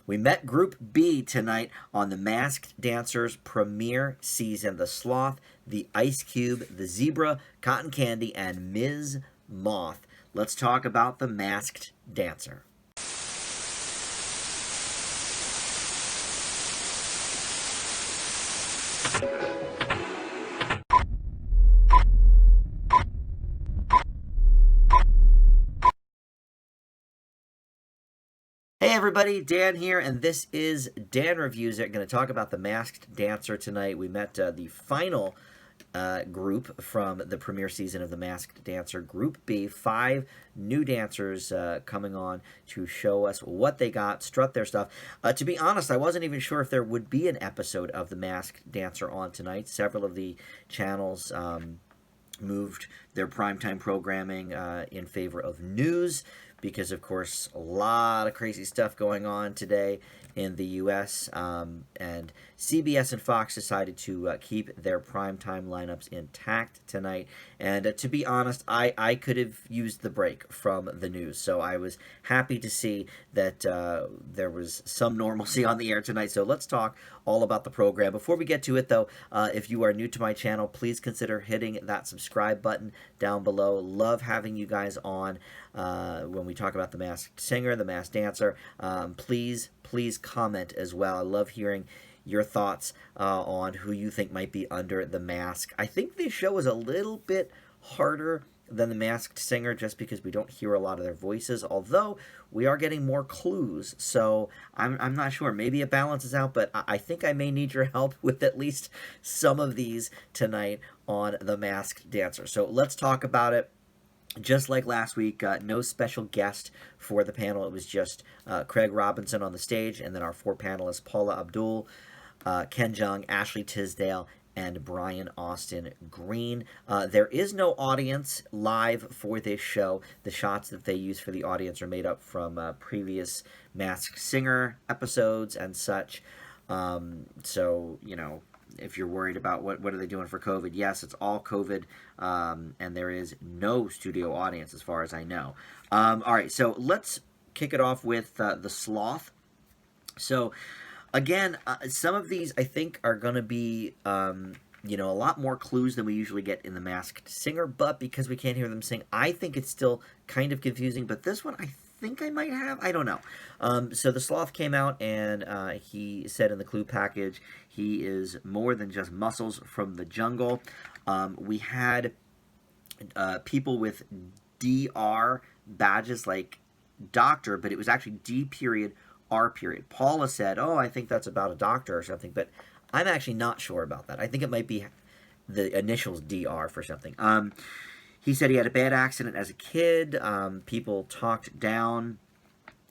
We met Group B tonight on the Masked Dancers premiere season. The Sloth, the Ice Cube, the Zebra, Cotton Candy, and Ms. Moth. Let's talk about the Masked Dancer. Hey everybody, Dan here, and this is Dan Reviews It. Going to talk about the Masked Dancer tonight. We met the final group from the premiere season of the Masked Dancer, Group B. 5 new dancers coming on to show us what they got, strut their stuff. To be honest, I wasn't even sure if there would be an episode of the Masked Dancer on tonight. Several of the channels moved their primetime programming in favor of news, because, of course, a lot of crazy stuff going on today in the U.S., and CBS and Fox decided to keep their primetime lineups intact tonight. And to be honest, I could have used the break from the news, so I was happy to see that there was some normalcy on the air tonight. So let's talk all about the program. Before we get to it, though, if you are new to my channel, please consider hitting that subscribe button down below. Love having you guys on when we talk about the Masked Singer, the Masked Dancer. Please comment as well. I love hearing your thoughts on who you think might be under the mask. I think this show is a little bit harder than the Masked Singer just because we don't hear a lot of their voices, although we are getting more clues, so I'm not sure. Maybe it balances out, but I think I may need your help with at least some of these tonight on the Masked Dancer. So let's talk about it. Just like last week, no special guest for the panel. It was just Craig Robinson on the stage, and then our 4 panelists, Paula Abdul, Ken Jeong, Ashley Tisdale, and Brian Austin Green. There is no audience live for this show. The shots that they use for the audience are made up from previous Masked Singer episodes and such. So, you know, if you're worried about what are they doing for COVID, yes, it's all COVID, and there is no studio audience as far as I know. All right, so let's kick it off with the Sloth. So, again, some of these I think are going to be, you know, a lot more clues than we usually get in the Masked Singer, but because we can't hear them sing, I think it's still kind of confusing, but this one I think I might have. I don't know. So the Sloth came out, and he said in the clue package he is more than just muscles from the jungle. We had people with DR badges like doctor, but it was actually D period R period. Paula said, oh, I think that's about a doctor or something, but I'm actually not sure about that. I think it might be the initials DR for something. He said he had a bad accident as a kid. People talked down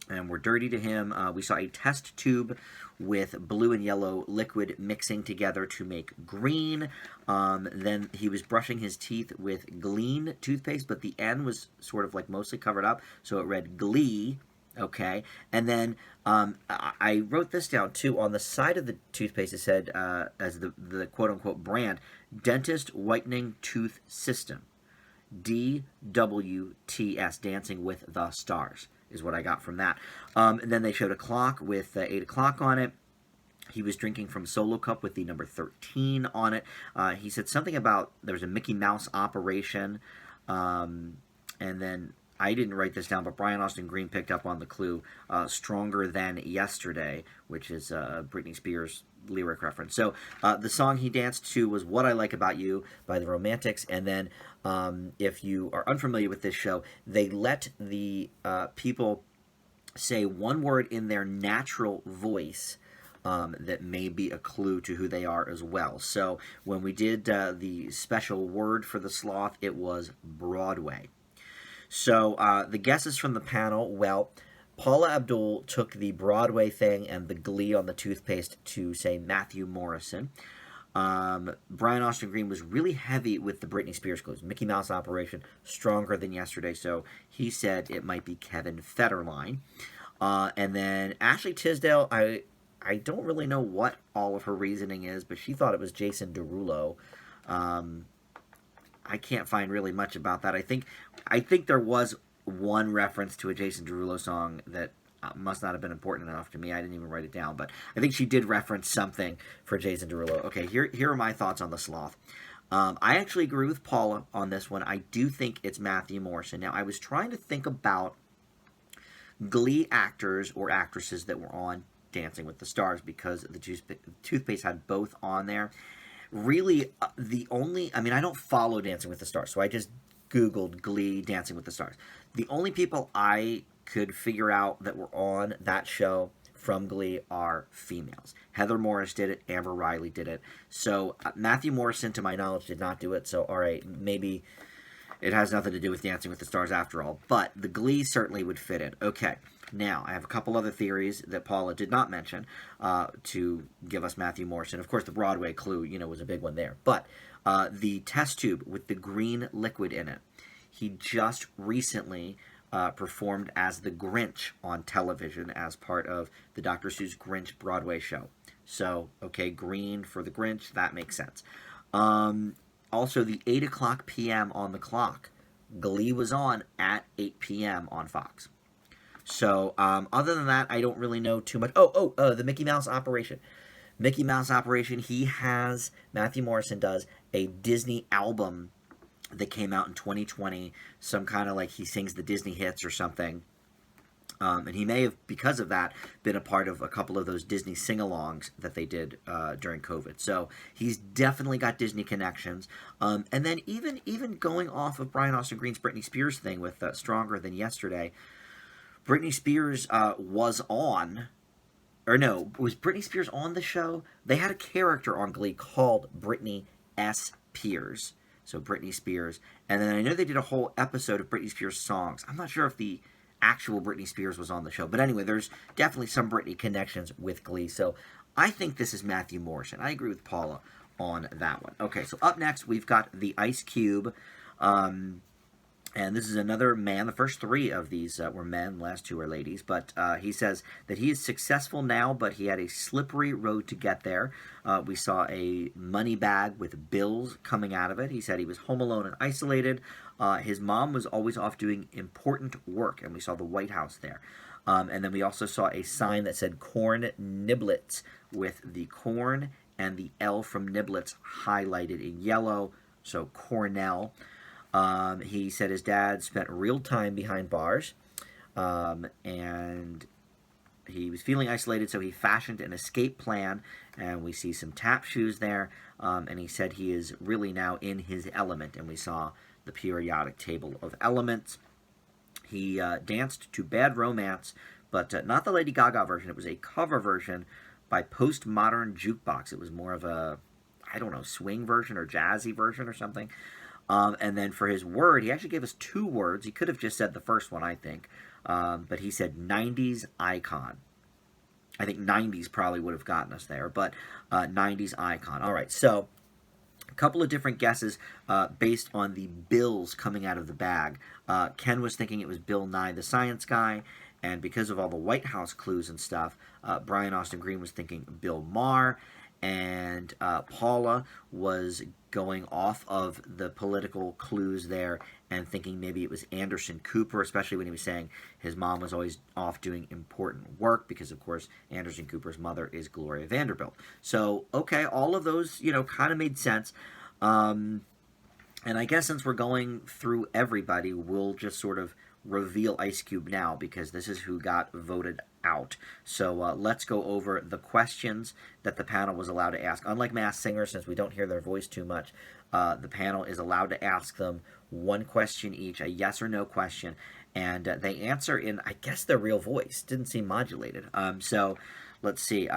and were dirty to him. We saw a test tube with blue and yellow liquid mixing together to make green. Then he was brushing his teeth with Glean toothpaste, but the N was sort of like mostly covered up, so it read Glee. Okay, and then I wrote this down too. On the side of the toothpaste, it said, as the quote-unquote brand, Dentist Whitening Tooth System. DWTS, Dancing with the Stars, is what I got from that. And then they showed a clock with 8 o'clock on it. He was drinking from Solo Cup with the number 13 on it. He said something about there was a Mickey Mouse operation. And then I didn't write this down, but Brian Austin Green picked up on the clue, Stronger Than Yesterday, which is Britney Spears' lyric reference. So the song he danced to was What I Like About You by the Romantics. And then if you are unfamiliar with this show, they let the people say one word in their natural voice that may be a clue to who they are as well. So when we did the special word for the Sloth, it was Broadway. So the guesses from the panel, well, Paula Abdul took the Broadway thing and the Glee on the toothpaste to say Matthew Morrison. Brian Austin Green was really heavy with the Britney Spears clues. Mickey Mouse operation, Stronger Than Yesterday, so he said it might be Kevin Federline. And then Ashley Tisdale, I don't really know what all of her reasoning is, but she thought it was Jason Derulo. I can't find really much about that. I think there was one reference to a Jason Derulo song that must not have been important enough to me. I didn't even write it down, but I think she did reference something for Jason Derulo. Okay, here are my thoughts on the Sloth. I actually agree with Paula on this one. I do think it's Matthew Morrison. Now, I was trying to think about Glee actors or actresses that were on Dancing with the Stars because the Toothpaste had both on there. Really, I don't follow Dancing with the Stars, so I just Googled Glee Dancing with the Stars. The only people I could figure out that were on that show from Glee are females. Heather Morris did it, Amber Riley did it. So Matthew Morrison, to my knowledge, did not do it. So, all right, maybe it has nothing to do with Dancing with the Stars after all. But the Glee certainly would fit in. Okay, now I have a couple other theories that Paula did not mention to give us Matthew Morrison. Of course, the Broadway clue, was a big one there. But the test tube with the green liquid in it, he just recently performed as the Grinch on television as part of the Dr. Seuss Grinch Broadway show. So, okay, green for the Grinch, that makes sense. Also, the 8 o'clock p.m. on the clock. Glee was on at 8 p.m. on Fox. So, other than that, I don't really know too much. The Mickey Mouse Operation. Mickey Mouse Operation, Matthew Morrison does a Disney album that came out in 2020, some kind of like he sings the Disney hits or something. And he may have, because of that, been a part of a couple of those Disney sing-alongs that they did during COVID. So he's definitely got Disney connections. And then even going off of Brian Austin Green's Britney Spears thing with Stronger Than Yesterday, Britney Spears was Britney Spears on the show? They had a character on Glee called Britney S. Spears. So Britney Spears. And then I know they did a whole episode of Britney Spears songs. I'm not sure if the actual Britney Spears was on the show. But anyway, there's definitely some Britney connections with Glee. So I think this is Matthew Morrison. I agree with Paula on that one. Okay, so up next, we've got the Ice Cube. And this is another man. The first three of these were men. The last two are ladies. But he says that he is successful now, but he had a slippery road to get there. We saw a money bag with bills coming out of it. He said he was home alone and isolated. His mom was always off doing important work, and we saw the White House there. And then we also saw a sign that said Corn Niblets with the corn and the L from Niblets highlighted in yellow. So Cornell. He said his dad spent real time behind bars, and he was feeling isolated, so he fashioned an escape plan, and we see some tap shoes there, and he said he is really now in his element, and we saw the periodic table of elements. He danced to Bad Romance, but not the Lady Gaga version. It was a cover version by Postmodern Jukebox. It was more of a, swing version or jazzy version or something. And then for his word, he actually gave us two words. He could have just said the first one, I think. But he said 90s icon. I think 90s probably would have gotten us there, but 90s icon. All right, so a couple of different guesses based on the bills coming out of the bag. Ken was thinking it was Bill Nye the Science Guy, and because of all the White House clues and stuff, Brian Austin Green was thinking Bill Maher, and Paula was going off of the political clues there and thinking maybe it was Anderson Cooper, especially when he was saying his mom was always off doing important work because, of course, Anderson Cooper's mother is Gloria Vanderbilt. So, okay, all of those, kind of made sense. And I guess since we're going through everybody, we'll just sort of reveal Ice Cube now because this is who got voted out. So let's go over the questions that the panel was allowed to ask. Unlike Masked Singer, since we don't hear their voice too much, the panel is allowed to ask them one question each, a yes or no question, and they answer in, I guess, their real voice. Didn't seem modulated. So let's see.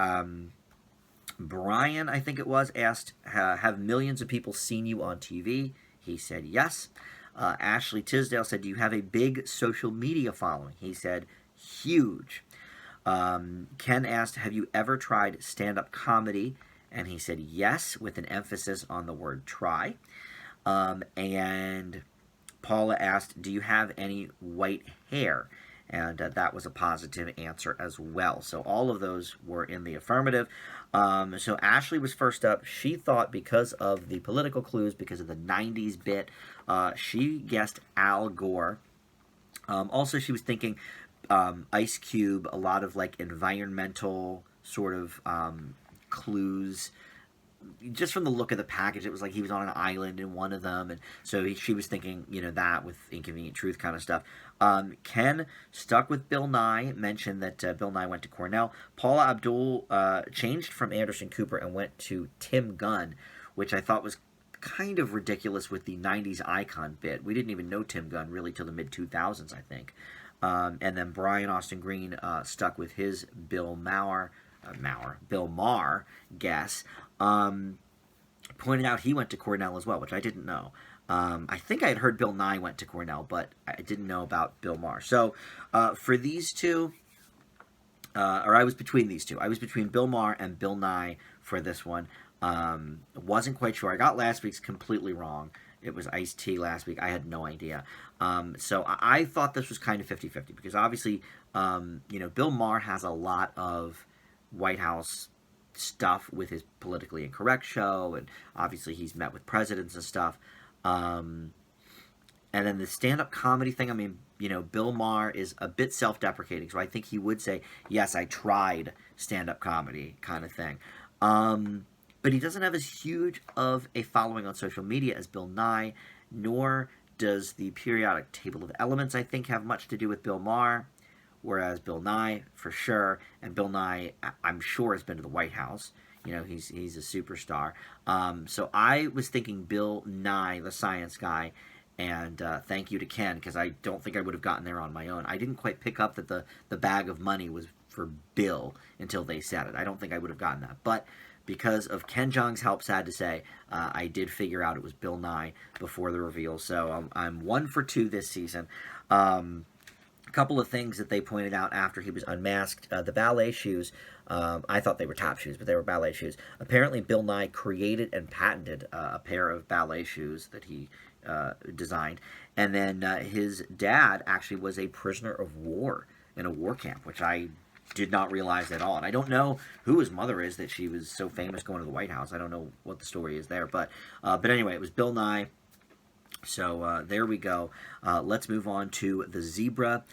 Brian, I think it was, asked, have millions of people seen you on TV? He said yes. Ashley Tisdale said, do you have a big social media following? He said, huge. Ken asked, have you ever tried stand-up comedy? And he said yes, with an emphasis on the word try. And Paula asked, do you have any white hair? And that was a positive answer as well. So all of those were in the affirmative. So Ashley was first up. She thought because of the political clues, because of the 90s bit, she guessed Al Gore. Also, she was thinking Ice Cube, a lot of like environmental sort of clues. Just from the look of the package, it was like he was on an island in one of them, and so she was thinking, that with Inconvenient Truth kind of stuff. Ken stuck with Bill Nye, mentioned that Bill Nye went to Cornell. Paula Abdul changed from Anderson Cooper and went to Tim Gunn, which I thought was kind of ridiculous with the 90s icon bit. We didn't even know Tim Gunn really till the mid-2000s, I think. And then Brian Austin Green stuck with his Bill Maher guess. Pointed out he went to Cornell as well, which I didn't know. I think I had heard Bill Nye went to Cornell, but I didn't know about Bill Maher. So for these two, or I was between these two. I was between Bill Maher and Bill Nye for this one. Wasn't quite sure. I got last week's completely wrong. It was Ice-T last week. I had no idea. So I thought this was kind of 50-50 because obviously, Bill Maher has a lot of White House stuff with his Politically Incorrect show, and obviously he's met with presidents and stuff. And then the stand-up comedy thing, I mean, Bill Maher is a bit self-deprecating, so I think he would say, yes, I tried stand-up comedy kind of thing. But he doesn't have as huge of a following on social media as Bill Nye, nor does the periodic table of elements, I think, have much to do with Bill Maher. Whereas Bill Nye, for sure, and Bill Nye, I'm sure, has been to the White House. He's a superstar. So I was thinking Bill Nye, the science guy, and thank you to Ken, because I don't think I would have gotten there on my own. I didn't quite pick up that the bag of money was for Bill until they said it. I don't think I would have gotten that. But because of Ken Jeong's help, sad to say, I did figure out it was Bill Nye before the reveal. So I'm 1 for 2 this season. A couple of things that they pointed out after he was unmasked. The ballet shoes, I thought they were top shoes, but they were ballet shoes. Apparently, Bill Nye created and patented a pair of ballet shoes that he designed. And then his dad actually was a prisoner of war in a war camp, which I did not realize at all. And I don't know who his mother is that she was so famous going to the White House. I don't know what the story is there. But anyway, it was Bill Nye. So there we go. Let's move on to the zebra.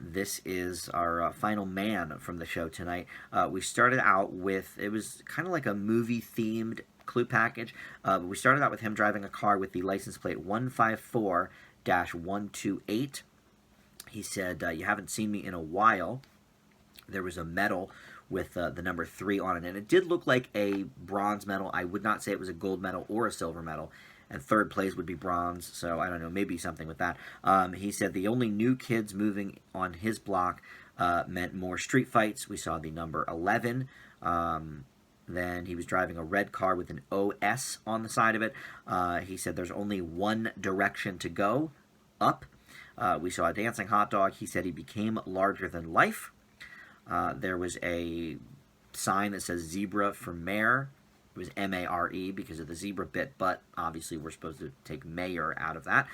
This is our final man from the show tonight. We started out with, it was kind of like a movie-themed clue package. But we started out with him driving a car with the license plate 154-128. He said, you haven't seen me in a while. There was a medal with the number 3 on it, and it did look like a bronze medal. I would not say it was a gold medal or a silver medal, and third place would be bronze, so I don't know, maybe something with that. He said the only new kids moving on his block meant more street fights. We saw the number 11. Then he was driving a red car with an OS on the side of it. He said there's only one direction to go, up. We saw a dancing hot dog. He said he became larger than life. There was a sign that says zebra for mayor. It was M-A-R-E because of the zebra bit, but obviously we're supposed to take mayor out of that.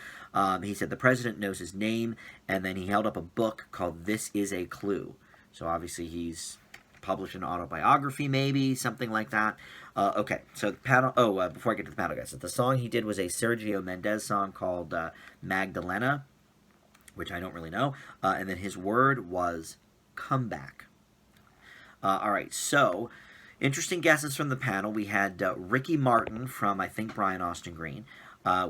He said the president knows his name, and then he held up a book called This Is a Clue. So obviously he's published an autobiography, maybe, something like that. Okay, so the panel, before I get to the panel, guys, the song he did was a Sergio Mendes song called Magdalena, which I don't really know. And then his word was comeback. All right, so interesting guesses from the panel. We had Ricky Martin from, I think, Brian Austin Green.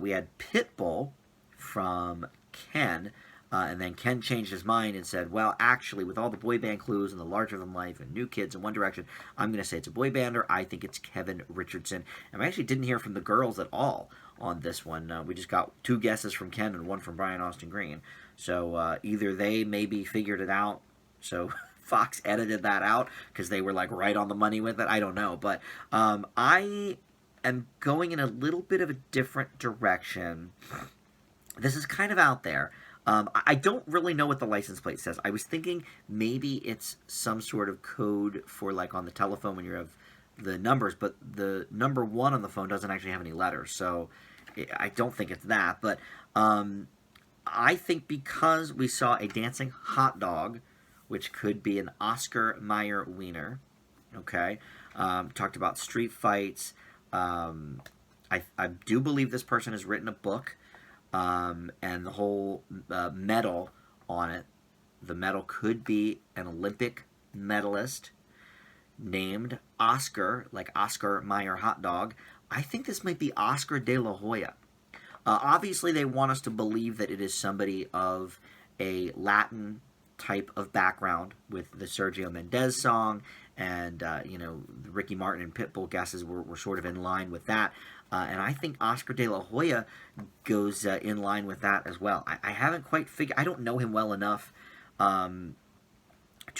We had Pitbull from Ken. And then Ken changed his mind and said, well, actually, with all the boy band clues and the larger than life and New Kids and One Direction, I'm going to say it's a boy bander. I think it's Kevin Richardson. And we actually didn't hear from the girls at all on this one. We just got 2 guesses from Ken and 1 from Brian Austin Green. So either they maybe figured it out, so Fox edited that out because they were like right on the money with it. I don't know. But I am going in a little bit of a different direction. This is kind of out there. I don't really know what the license plate says. I was thinking maybe it's some sort of code for like on the telephone when you have the numbers, but the number 1 on the phone doesn't actually have any letters. So I don't think it's that. But I think because we saw a dancing hot dog, which could be an Oscar Mayer wiener, okay? Talked about street fights. I do believe this person has written a book, and the whole medal on it the medal could be an Olympic medalist named Oscar, like Oscar Mayer hot dog. I think this might be Oscar de la Hoya. Obviously, they want us to believe that it is somebody of a Latin type of background with the Sergio Mendes song, and the Ricky Martin and Pitbull guesses were sort of in line with that. And I think Oscar de la Hoya goes in line with that as well. I haven't quite figured. I don't know him well enough to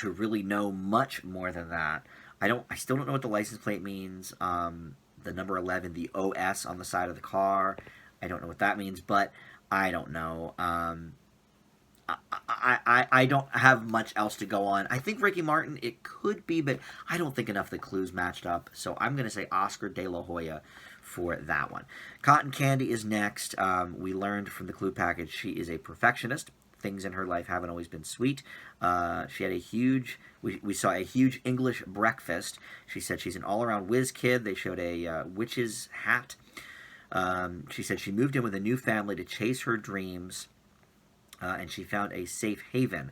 really know much more than that. I still don't know what the license plate means. The number 11, the OS on the side of the car. I don't know what that means, but I don't know. I don't have much else to go on. I think Ricky Martin, it could be, but I don't think enough of the clues matched up. So I'm going to say Oscar de la Hoya for that one. Cotton Candy is next. We learned from the clue package she is a perfectionist. Things in her life haven't always been sweet. She had a huge, we saw a huge English breakfast. She said she's an all-around whiz kid. They showed a witch's hat. She said she moved in with a new family to chase her dreams, and she found a safe haven.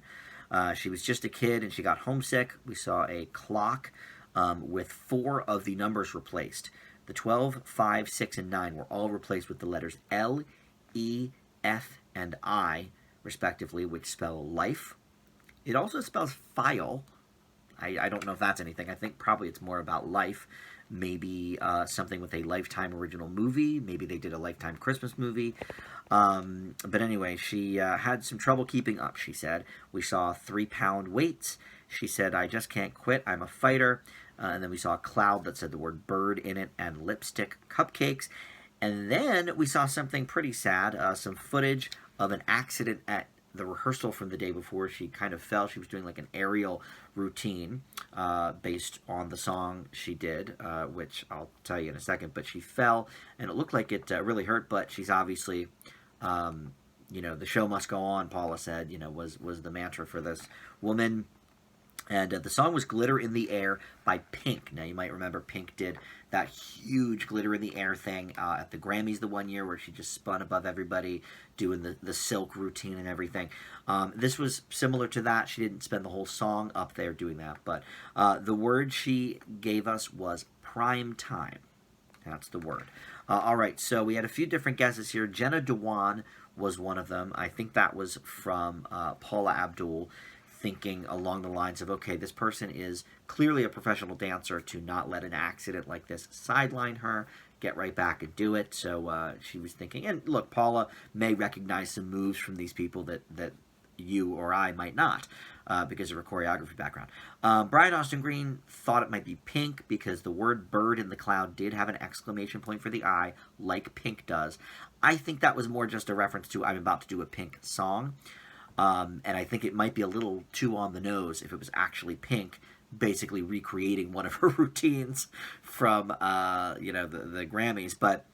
She was just a kid, and she got homesick. We saw a clock with 4 of the numbers replaced. The 12, 5, 6, and 9 were all replaced with the letters L, E, F, and I, respectively, which spell life. It also spells file. I don't know if that's anything. I think probably it's more about life. Maybe something with a Lifetime original movie. Maybe they did a Lifetime Christmas movie. But anyway, she had some trouble keeping up, she said. We saw 3-pound weights. She said, I just can't quit. I'm a fighter. And then we saw a cloud that said the word bird in it and lipstick cupcakes. And then we saw something pretty sad, some footage of an accident at the rehearsal from the day before. She kind of fell. She was doing like an aerial routine based on the song she did, which I'll tell you in a second. But she fell, and it looked like it really hurt, but she's obviously, the show must go on, Paula said, was the mantra for this woman. And the song was Glitter in the Air by Pink. Now, you might remember Pink did that huge Glitter in the Air thing at the Grammys the one year where she just spun above everybody doing the silk routine and everything. This was similar to that. She didn't spend the whole song up there doing that. But the word she gave us was prime time. That's the word. All right, so we had a few different guesses here. Jenna Dewan was one of them. I think that was from Paula Abdul, thinking along the lines of, okay, this person is clearly a professional dancer, to not let an accident like this sideline her, get right back and do it. So she was thinking, and look, Paula may recognize some moves from these people that you or I might not, because of her choreography background. Brian Austin Green thought it might be Pink because the word bird in the cloud did have an exclamation point for the I, like Pink does. I think that was more just a reference to I'm about to do a Pink song. And I think it might be a little too on the nose if it was actually Pink, basically recreating one of her routines from, the Grammys. But,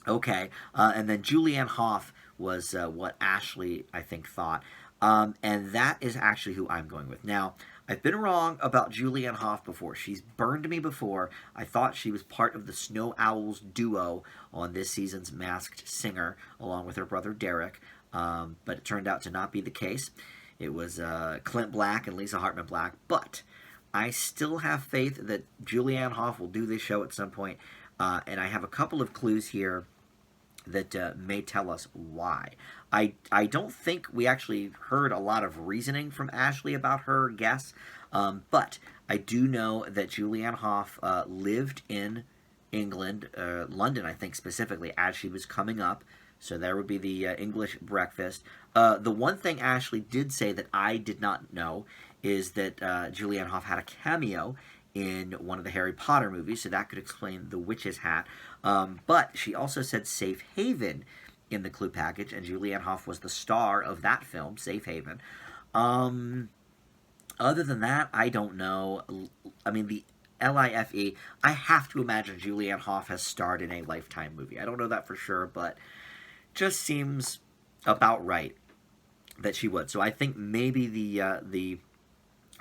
okay. And then Julianne Hough was what Ashley, I think, thought. And that is actually who I'm going with. Now, I've been wrong about Julianne Hough before. She's burned me before. I thought she was part of the Snow Owls duo on this season's Masked Singer, along with her brother Derek. But it turned out to not be the case. It was Clint Black and Lisa Hartman Black. But I still have faith that Julianne Hough will do this show at some point. And I have a couple of clues here that may tell us why. I don't think we actually heard a lot of reasoning from Ashley about her guess. But I do know that Julianne Hough lived in England, London, I think specifically, as she was coming up. So there would be the English breakfast. The one thing Ashley did say that I did not know is that Julianne Hough had a cameo in one of the Harry Potter movies, so that could explain the witch's hat. But she also said Safe Haven in the clue package, and Julianne Hough was the star of that film, Safe Haven. Other than that, I don't know. I mean, the LIFE, I have to imagine Julianne Hough has starred in a Lifetime movie. I don't know that for sure, but just seems about right that she would. So I think maybe the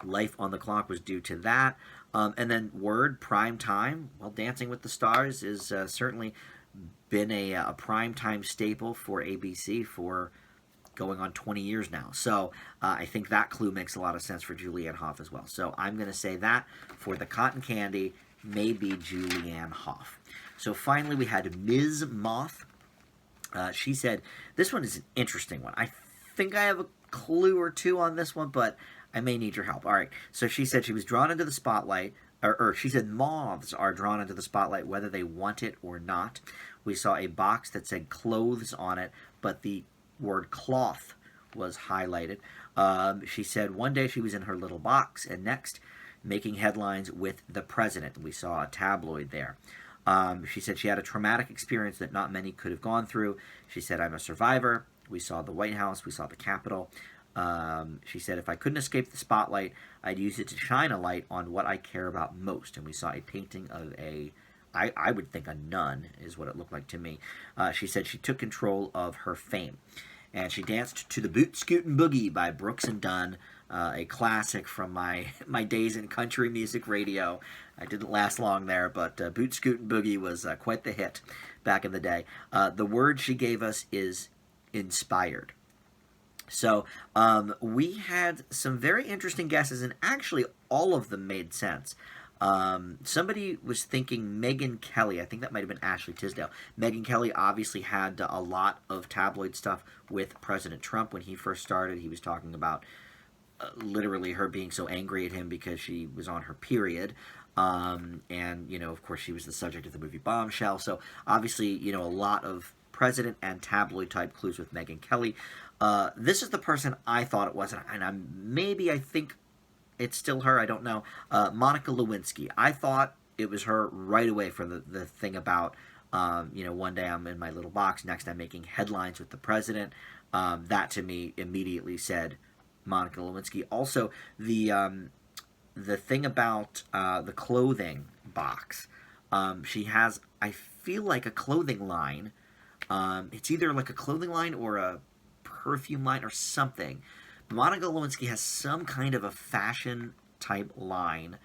life on the clock was due to that. And then word, prime time. Well, Dancing with the Stars is certainly been a prime time staple for ABC for going on 20 years now. So I think that clue makes a lot of sense for Julianne Hough as well. So I'm going to say that for the cotton candy, maybe Julianne Hough. So finally, we had Ms. Moth. She said, this one is an interesting one. I think I have a clue or two on this one, but I may need your help. All right. So she said she was drawn into the spotlight, or she said moths are drawn into the spotlight whether they want it or not. We saw a box that said clothes on it, but the word cloth was highlighted. She said one day she was in her little box, and next, making headlines with the president. We saw a tabloid there. She said she had a traumatic experience that not many could have gone through. She said, I'm a survivor. We saw the White House. We saw the Capitol. She said, if I couldn't escape the spotlight, I'd use it to shine a light on what I care about most. And we saw a painting of I would think a nun is what it looked like to me. She said she took control of her fame. And she danced to the Boot Scootin' Boogie by Brooks and Dunn, a classic from my days in country music radio. I didn't last long there, but Boot Scootin' Boogie was quite the hit back in the day. The word she gave us is inspired. So we had some very interesting guesses, and actually all of them made sense. Somebody was thinking Megyn Kelly. I think that might have been Ashley Tisdale. Megyn Kelly obviously had a lot of tabloid stuff with President Trump when he first started. He was talking about literally her being so angry at him because she was on her period. And, you know, of course, she was the subject of the movie Bombshell. So obviously, you know, a lot of president and tabloid type clues with Megyn Kelly. This is the person I thought it was, and I think it's still her. I don't know. Monica Lewinsky. I thought it was her right away from the thing about, you know, one day I'm in my little box, next I'm making headlines with the president. That to me immediately said Monica Lewinsky. Also, the thing about the clothing box. She has, I feel like, a clothing line. It's either like a clothing line or a perfume line or something. Monica Lewinsky has some kind of a fashion type line.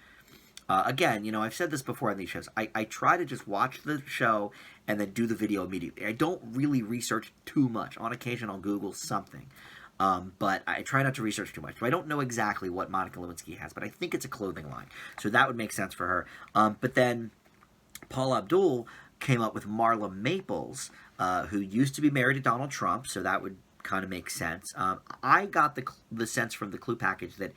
Again, you know, I've said this before on these shows. I try to just watch the show and then do the video immediately. I don't really research too much. On occasion, I'll Google something. But I try not to research too much. So I don't know exactly what Monica Lewinsky has, but I think it's a clothing line. So that would make sense for her. But then Paul Abdul came up with Marla Maples, who used to be married to Donald Trump, so that would kind of make sense. I got the sense from the clue package that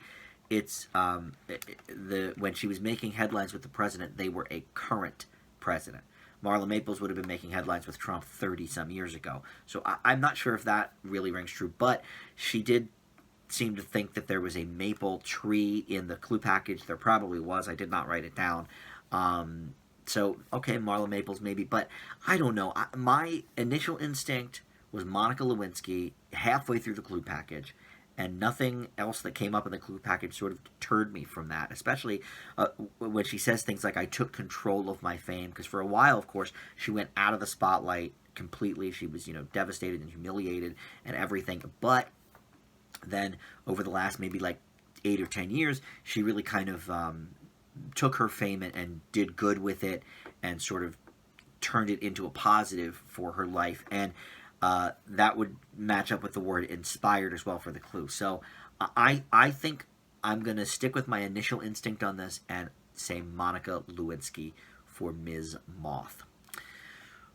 it's when she was making headlines with the president, they were a current president. Marla Maples would have been making headlines with Trump 30-some years ago. So I'm not sure if that really rings true, but she did seem to think that there was a maple tree in the clue package. There probably was. I did not write it down. So, okay, Marla Maples maybe, but I don't know. My initial instinct was Monica Lewinsky halfway through the clue package, and nothing else that came up in the clue package sort of deterred me from that, especially when she says things like, I took control of my fame, because for a while, of course, she went out of the spotlight completely. She was, you know, devastated and humiliated and everything, but then over the last maybe like 8 or 10 years, she really kind of took her fame and did good with it and sort of turned it into a positive for her life, and that would match up with the word inspired as well for the clue. So I think I'm going to stick with my initial instinct on this and say Monica Lewinsky for Ms. Moth.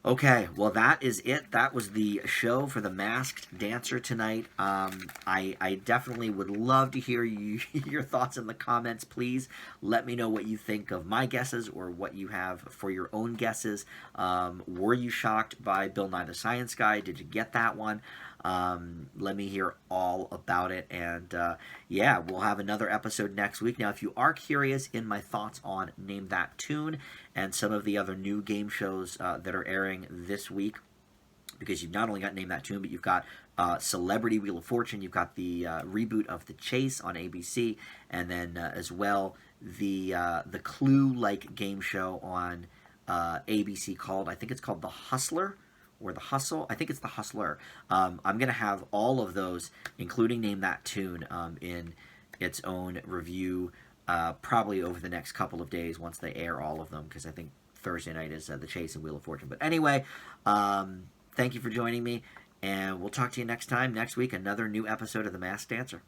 Okay, well, that is it. That was the show for The Masked Dancer tonight. I definitely would love to hear your thoughts in the comments. Please let me know what you think of my guesses or what you have for your own guesses. Were you shocked by Bill Nye the Science Guy? Did you get that one? Let me hear all about it. And yeah, we'll have another episode next week. Now, if you are curious in my thoughts on Name That Tune and some of the other new game shows that are airing this week, because you've not only got Name That Tune, but you've got Celebrity Wheel of Fortune, you've got the reboot of The Chase on ABC, and then as well the Clue-like game show on ABC called, I think it's called The Hustler, or The Hustle. I think it's The Hustler. I'm going to have all of those, including Name That Tune, in its own review probably over the next couple of days once they air all of them, because I think Thursday night is The Chase and Wheel of Fortune. But anyway, thank you for joining me. And we'll talk to you next time, next week, another new episode of The Masked Dancer.